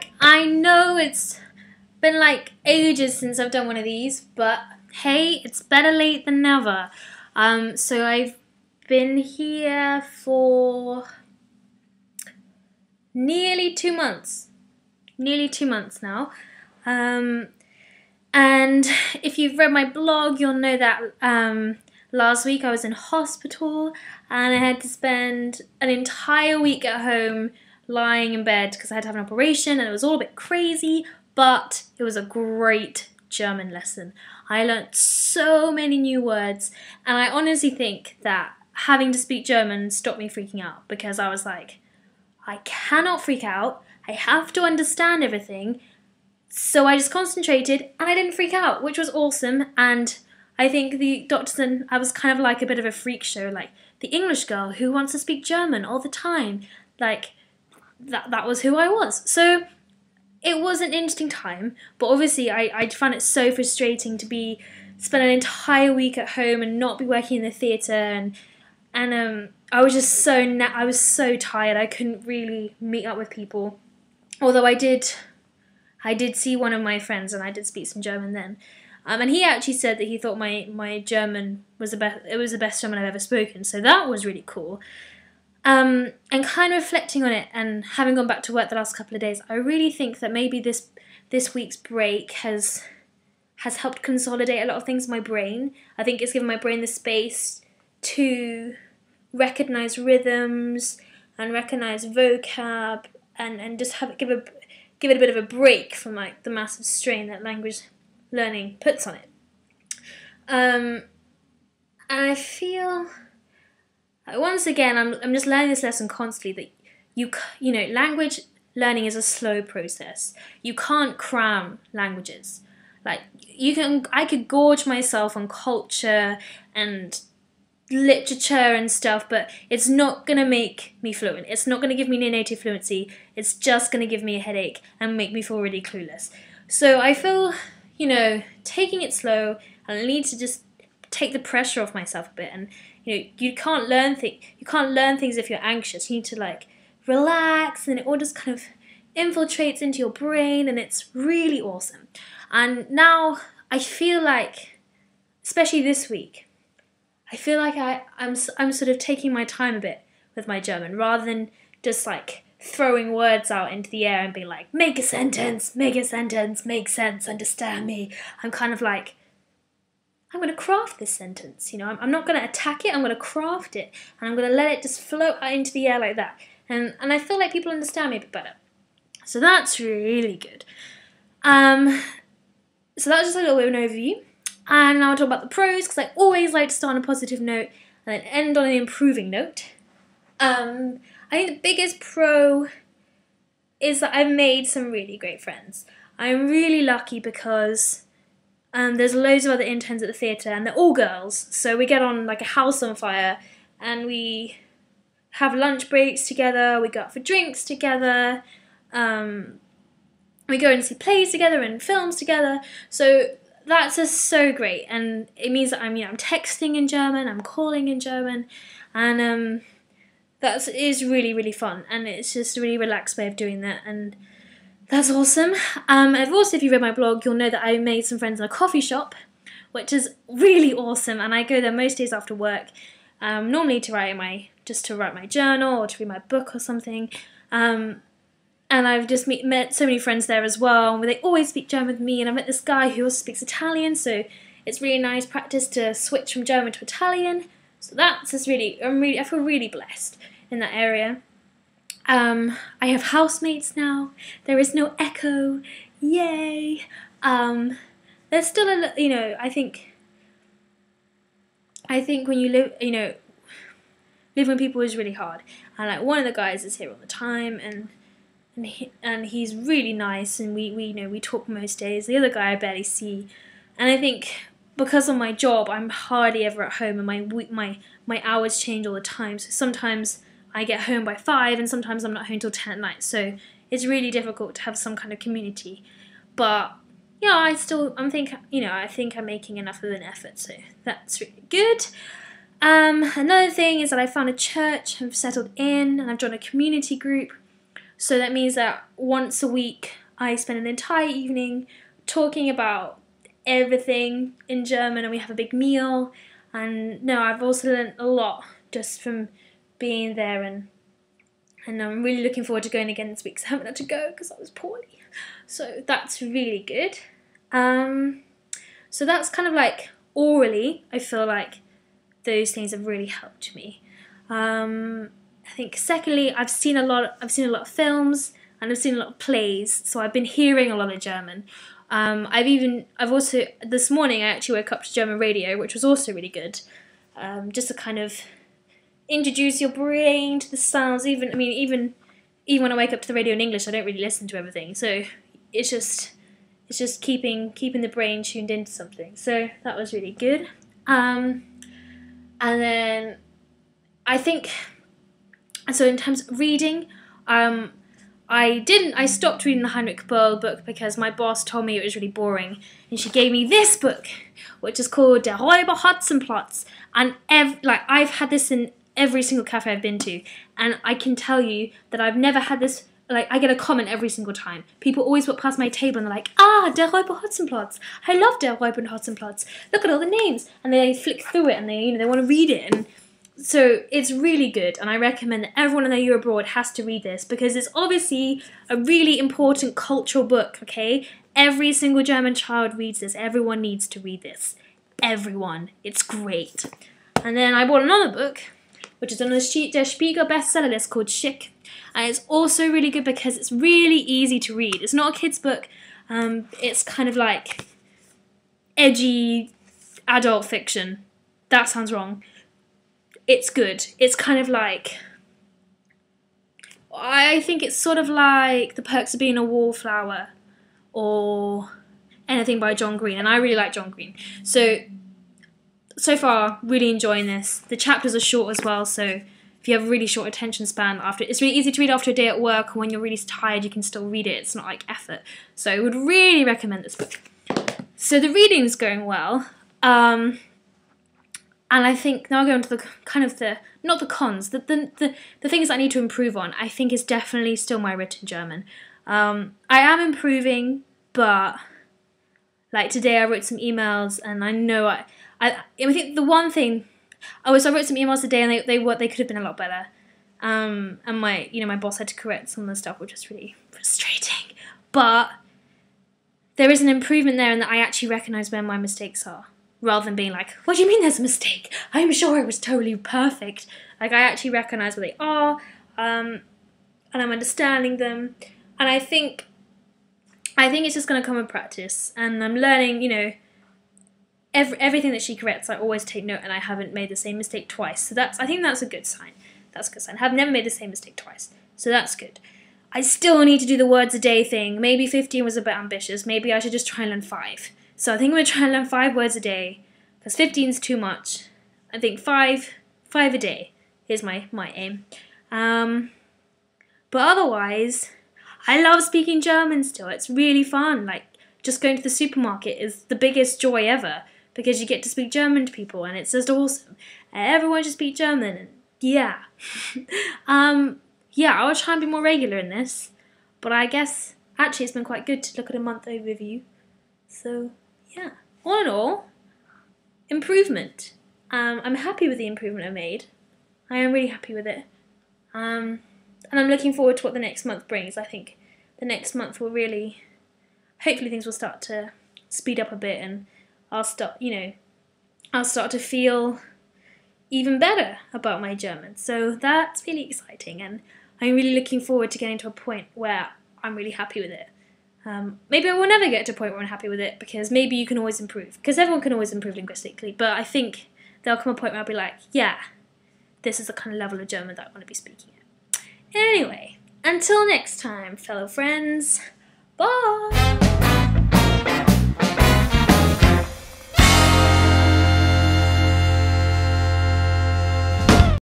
back. I know it's been like ages since I've done one of these, but hey, it's better late than never. So I've been here for nearly 2 months. Nearly 2 months now. And if you've read my blog, you'll know that last week I was in hospital and I had to spend an entire week at home lying in bed because I had to have an operation and it was all a bit crazy, but it was a great German lesson. I learnt so many new words, and I honestly think that having to speak German stopped me freaking out, because I was like, I cannot freak out, I have to understand everything. So I just concentrated and I didn't freak out, which was awesome. And I think the doctors and I was kind of like a bit of a freak show, like the English girl who wants to speak German all the time. Like that was who I was. So it was an interesting time, but obviously I found it so frustrating to spend an entire week at home and not be working in the theatre, and I was just I was so tired. I couldn't really meet up with people, although I did see one of my friends and I did speak some German then. And he actually said that he thought my German was the best German I've ever spoken, so that was really cool. And kind of reflecting on it and having gone back to work the last couple of days, I really think that maybe this week's break has helped consolidate a lot of things in my brain. I think it's given my brain the space to recognise rhythms and recognise vocab and just give it a bit of a break from like the massive strain that language learning puts on it. And I feel once again I'm just learning this lesson constantly, that you know language learning is a slow process. You can't cram languages. Like I could gorge myself on culture and literature and stuff, but it's not going to make me fluent. It's not going to give me native fluency. It's just going to give me a headache and make me feel really clueless. So I feel, taking it slow, and I need to just take the pressure off myself a bit. And you can't learn things if you're anxious. You need to like relax, and it all just kind of infiltrates into your brain, and it's really awesome. And now I feel like, especially this week, I feel like I'm sort of taking my time a bit with my German, rather than just like throwing words out into the air and being like, make a sentence, make sense, understand me. I'm kind of like, I'm going to craft this sentence, I'm not going to attack it, I'm going to craft it, and I'm going to let it just float out into the air like that. And I feel like people understand me a bit better. So that's really good. So that was just a little bit of an overview. And now I'll talk about the pros, because I always like to start on a positive note and then end on an improving note. I think the biggest pro is that I've made some really great friends. I'm really lucky because there's loads of other interns at the theatre, and they're all girls, so we get on like a house on fire, and we have lunch breaks together, we go out for drinks together, we go and see plays together and films together, so that's just so great. And it means that I'm texting in German, I'm calling in German, and that is really, really fun, and it's just a really relaxed way of doing that, and that's awesome. And also, if you read my blog, you'll know that I made some friends in a coffee shop, which is really awesome, and I go there most days after work, normally to write my journal or to read my book or something. And I've just met so many friends there as well, and they always speak German with me, and I met this guy who also speaks Italian, so it's really nice practice to switch from German to Italian. So that's just I feel really blessed in that area. I have housemates now. There is no echo. Yay! There's still I think when you living with people is really hard. And like one of the guys is here all the time, and he's really nice, and we talk most days. The other guy I barely see, and I think because of my job, I'm hardly ever at home, and my hours change all the time. So sometimes I get home by 5, and sometimes I'm not home till 10 at night. So it's really difficult to have some kind of community. But I think I'm making enough of an effort, so that's really good. Another thing is that I found a church, I've settled in, and I've joined a community group. So that means that once a week I spend an entire evening talking about everything in German, and we have a big meal. And no, I've also learned a lot just from being there, and I'm really looking forward to going again this week because I haven't had to go because I was poorly. So that's really good. So that's kind of like orally, I feel like those things have really helped me. I think secondly, I've seen a lot of films and I've seen a lot of plays, so I've been hearing a lot of German. I've also, this morning I actually woke up to German radio, which was also really good. Just to kind of introduce your brain to the sounds. Even when I wake up to the radio in English, I don't really listen to everything. So it's just keeping the brain tuned into something. So that was really good. And then I think, so in terms of reading, I stopped reading the Heinrich Böll book because my boss told me it was really boring, and she gave me this book, which is called Der Räuber Hotzenplotz, and I've had this in every single cafe I've been to, and I can tell you that I've never had this. Like, I get a comment every single time. People always walk past my table and they're like, Der Räuber Hotzenplotz. I love Der Räuber Hotzenplotz. Look at all the names, and they flick through it and they want to read it, and so it's really good, and I recommend that everyone in the year abroad has to read this because it's obviously a really important cultural book, okay? Every single German child reads this. Everyone needs to read this. Everyone. It's great. And then I bought another book, which is on the Der Spiegel bestseller list, called Schick. And it's also really good because it's really easy to read. It's not a kid's book. It's kind of like edgy adult fiction. That sounds wrong. It's good. It's kind of like, I think it's sort of like The Perks of Being a Wallflower or anything by John Green, and I really like John Green. So far, really enjoying this. The chapters are short as well, so if you have a really short attention span, it's really easy to read after a day at work, or when you're really tired you can still read it. It's not like effort. So I would really recommend this book. So the reading's going well. And I think now going to the kind of not the cons, the things I need to improve on, I think is definitely still my written German. I am improving, but like today I wrote some emails, and I know I think the one thing, I wrote some emails today, and they could have been a lot better. And my boss had to correct some of the stuff, which was really frustrating. But there is an improvement there, in that I actually recognise where my mistakes are. Rather than being like, what do you mean there's a mistake? I'm sure it was totally perfect. Like, I actually recognise where they are, and I'm understanding them. And I think it's just going to come with practice. And I'm learning, everything that she corrects, I always take note, and I haven't made the same mistake twice. So I think that's a good sign. That's a good sign. I've never made the same mistake twice. So that's good. I still need to do the words a day thing. Maybe 15 was a bit ambitious. Maybe I should just try and learn 5. So I think I'm going to try and learn 5 words a day, because 15 is too much. I think 5 a day is my aim. But otherwise, I love speaking German still. It's really fun. Like, just going to the supermarket is the biggest joy ever, because you get to speak German to people, and it's just awesome. Everyone should speak German. And yeah. Yeah, I'll try and be more regular in this. But I guess, actually, it's been quite good to look at a month overview. So yeah, all in all, improvement. I'm happy with the improvement I made. I am really happy with it. And I'm looking forward to what the next month brings. I think the next month will really, hopefully things will start to speed up a bit, and I'll start to feel even better about my German. So that's really exciting, and I'm really looking forward to getting to a point where I'm really happy with it. Maybe I will never get to a point where I'm happy with it, because maybe you can always improve. Because everyone can always improve linguistically, but I think there'll come a point where I'll be like, yeah, this is the kind of level of German that I want to be speaking at. Anyway, until next time, fellow friends, bye!